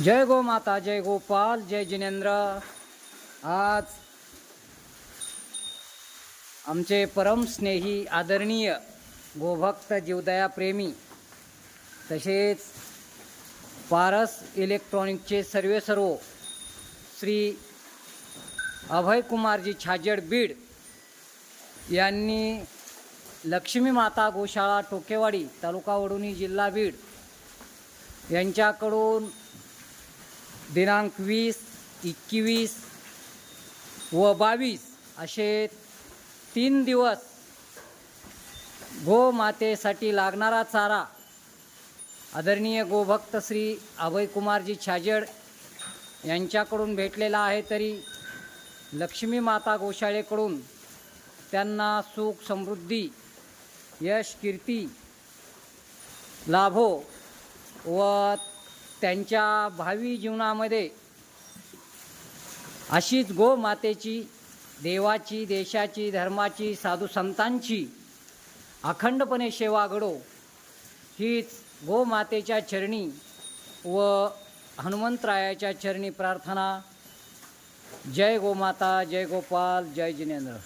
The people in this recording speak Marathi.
जय गो माता, जय गोपाल, जय जिनेंद्र। आज आमचे परम स्नेही आदरणीय गोभक्त जीवदया प्रेमी तसेच पारस इलेक्ट्रॉनिकचे सर्व श्री अभय कुमारजी छाजेड बीड यांनी लक्ष्मी माता गोशाळा टोकेवाडी तालुका वडुणी जिल्हा बीड यांच्याकडून दिनांक 20, 21 व 22 असे 3 दिवस गोमातेसाठी लागणारा चारा आदरणीय गोभक्त श्री अभय कुमारजी छाजेड यांच्याकडून भेटलेला आहे। तरी लक्ष्मी माता गोशाळेकडून त्यांना सुख समृद्धी यश कीर्ती लाभो व त्यांच्या भावी जीवनामध्ये अशीच गोमातेची, देवाची, देशाची, धर्माची, साधू संतांची अखंडपणे सेवा घडो हीच गोमातेच्या चरणी व हनुमंतरायाच्या चरणी प्रार्थना। जय गोमाता, जय गोपाल, जय जिनेंद्र।